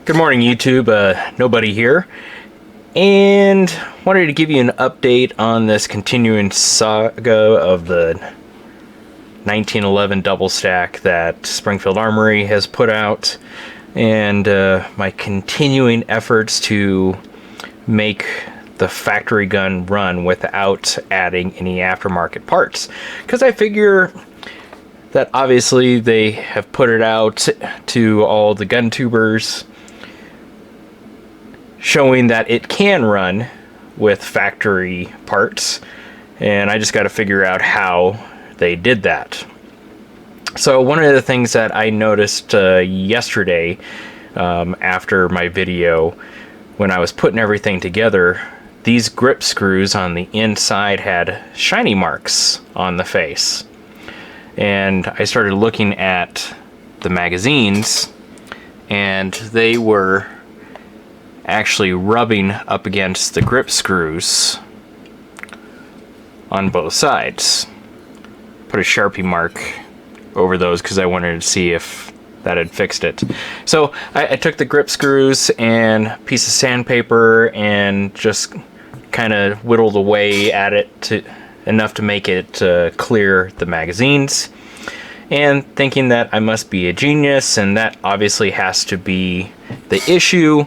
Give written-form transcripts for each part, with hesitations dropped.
Good morning, YouTube. Nobody here, and wanted to give you an update on this continuing saga of the 1911 double stack that Springfield Armory has put out, and my continuing efforts to make the factory gun run without adding any aftermarket parts, because I figure that obviously they have put it out to all the gun tubers, showing that it can run with factory parts, and I just got to figure out how they did that. So one of the things that I noticed yesterday after my video, when I was putting everything together, these grip screws on the inside had shiny marks on the face. And I started looking at the magazines, and they were actually rubbing up against the grip screws on both sides. Put a Sharpie mark over those because I wanted to see if that had fixed it. So I took the grip screws and a piece of sandpaper and just kind of whittled away at it enough to make it clear the magazines, and thinking that I must be a genius, and that obviously has to be the issue,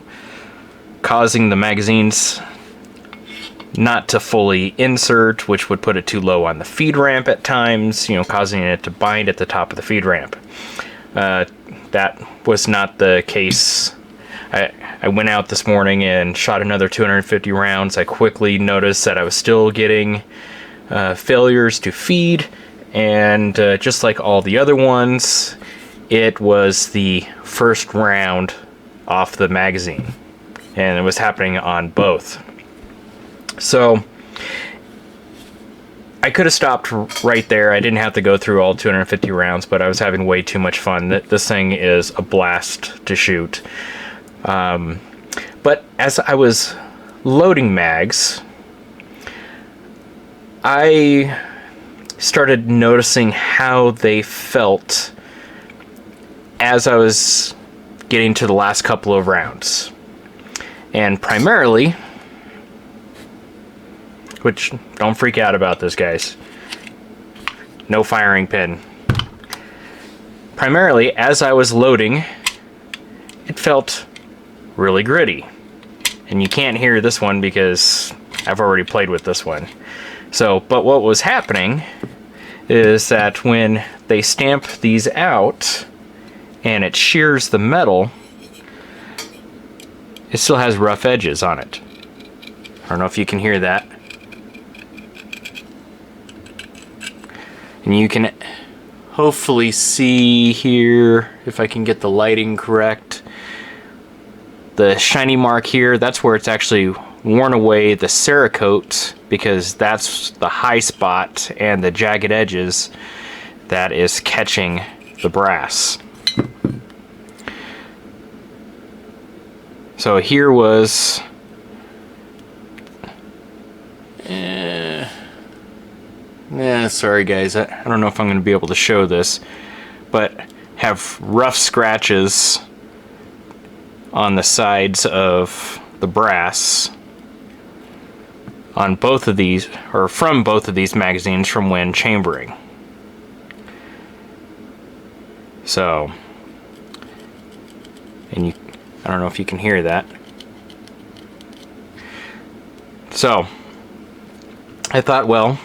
causing the magazines not to fully insert, which would put it too low on the feed ramp at times, causing it to bind at the top of the feed ramp. That was not the case. I went out this morning and shot another 250 rounds. I quickly noticed that I was still getting failures to feed, and just like all the other ones, it was the first round off the magazine, and it was happening on both. So I could have stopped right there. I didn't have to go through all 250 rounds, but I was having way too much fun. This thing is a blast to shoot. But as I was loading mags, I started noticing how they felt as I was getting to the last couple of rounds. And primarily, which, don't freak out about this, guys, no firing pin. Primarily, as I was loading, it felt really gritty. And you can't hear this one because I've already played with this one. So, but what was happening is that when they stamp these out and it shears the metal, it still has rough edges on it. I don't know if you can hear that. And you can hopefully see here, if I can get the lighting correct, the shiny mark here, that's where it's actually worn away the Cerakote, because that's the high spot and the jagged edges that is catching the brass. So here was sorry guys, I don't know if I'm going to be able to show this, but have rough scratches on the sides of the brass on both of these, or from both of these magazines from when chambering. So, and I don't know if you can hear that. So I thought, well,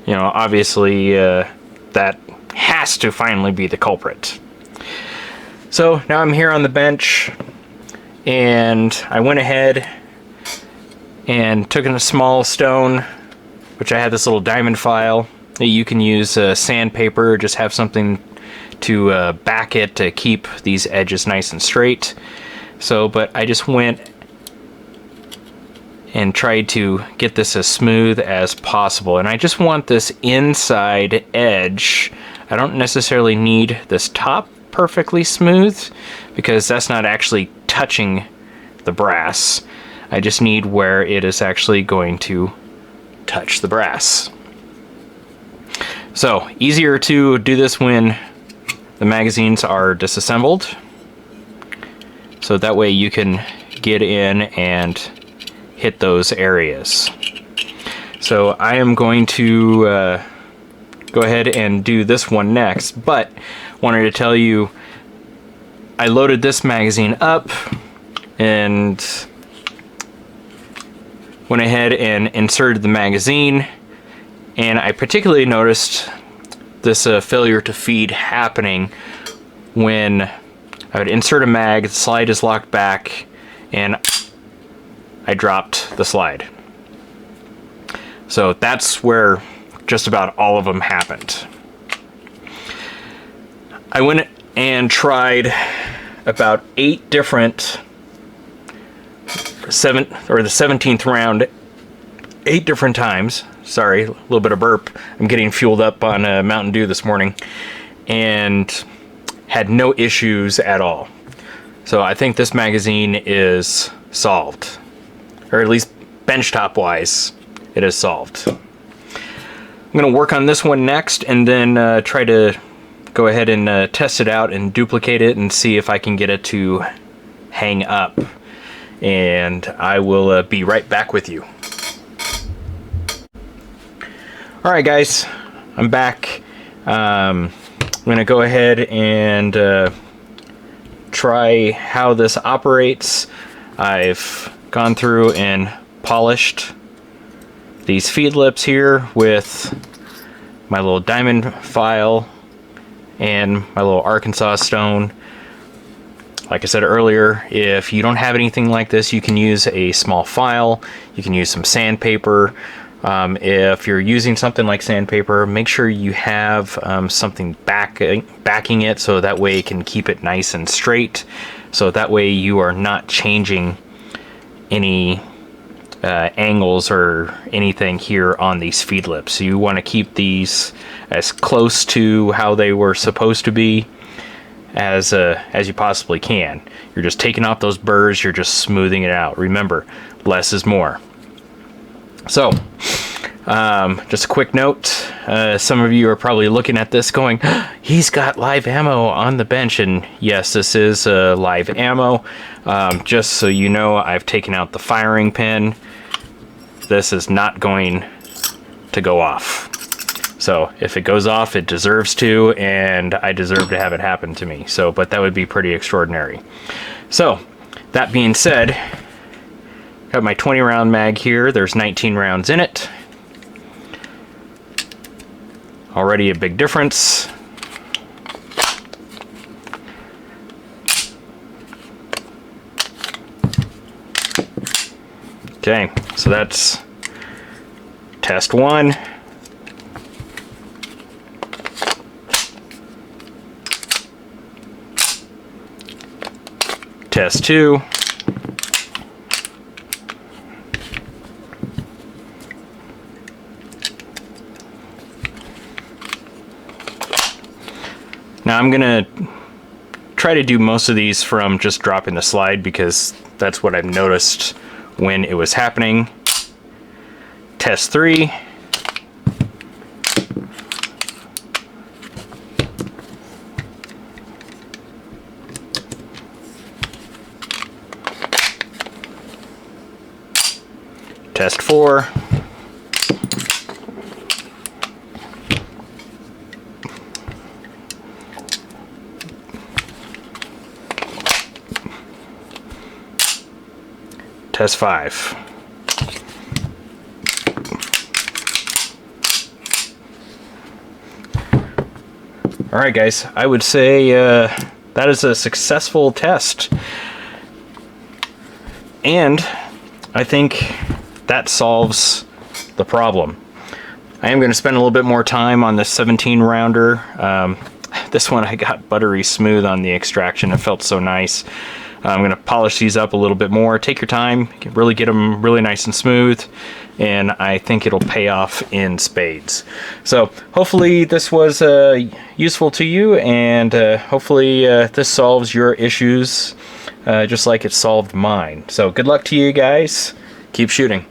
obviously that has to finally be the culprit. So now I'm here on the bench, and I went ahead and took in a small stone, which I had this little diamond file. You can use sandpaper, just have something to back it to keep these edges nice and straight. So, but I just went and tried to get this as smooth as possible. And I just want this inside edge. I don't necessarily need this top perfectly smooth, because that's not actually touching the brass. I just need where it is actually going to touch the brass. So, easier to do this when the magazines are disassembled. so that way you can get in and hit those areas. So I am going to go ahead and do this one next, but wanted to tell you I loaded this magazine up and went ahead and inserted the magazine, and I particularly noticed this failure to feed happening when I would insert a mag, the slide is locked back, and I dropped the slide. So that's where just about all of them happened. I went and tried about 8 different the 17th round 8 different times. Sorry, a little bit of burp. I'm getting fueled up on Mountain Dew this morning, and had no issues at all. So I think this magazine is solved, or at least benchtop wise it is solved. I'm going to work on this one next, and then try to go ahead and test it out and duplicate it and see if I can get it to hang up. And I will be right back with you. Alright guys, I'm back. I'm going to go ahead and try how this operates. I've gone through and polished these feed lips here with my little diamond file and my little Arkansas stone. Like I said earlier, if you don't have anything like this, you can use a small file. You can use some sandpaper. If you're using something like sandpaper, make sure you have something backing it, so that way it can keep it nice and straight. So that way you are not changing any angles or anything here on these feed lips. You want to keep these as close to how they were supposed to be as you possibly can. You're just taking off those burrs, you're just smoothing it out. Remember, less is more. So, just a quick note, some of you are probably looking at this going, he's got live ammo on the bench, and yes, this is live ammo. Just so you know, I've taken out the firing pin. This is not going to go off. So if it goes off, it deserves to, and I deserve to have it happen to me. So, but that would be pretty extraordinary. So, that being said, got my 20 round mag here. There's 19 rounds in it. Already a big difference. Okay, so that's test 1. Test 2. Now I'm gonna try to do most of these from just dropping the slide, because that's what I've noticed when it was happening. Test 3. Test 4. Test 5. Alright guys, I would say that is a successful test. And I think that solves the problem. I am going to spend a little bit more time on this 17 rounder. This one I got buttery smooth on the extraction. It felt so nice. I'm going to polish these up a little bit more. Take your time, really get them really nice and smooth, and I think it'll pay off in spades. So hopefully this was useful to you, and hopefully this solves your issues just like it solved mine. So good luck to you guys. Keep shooting.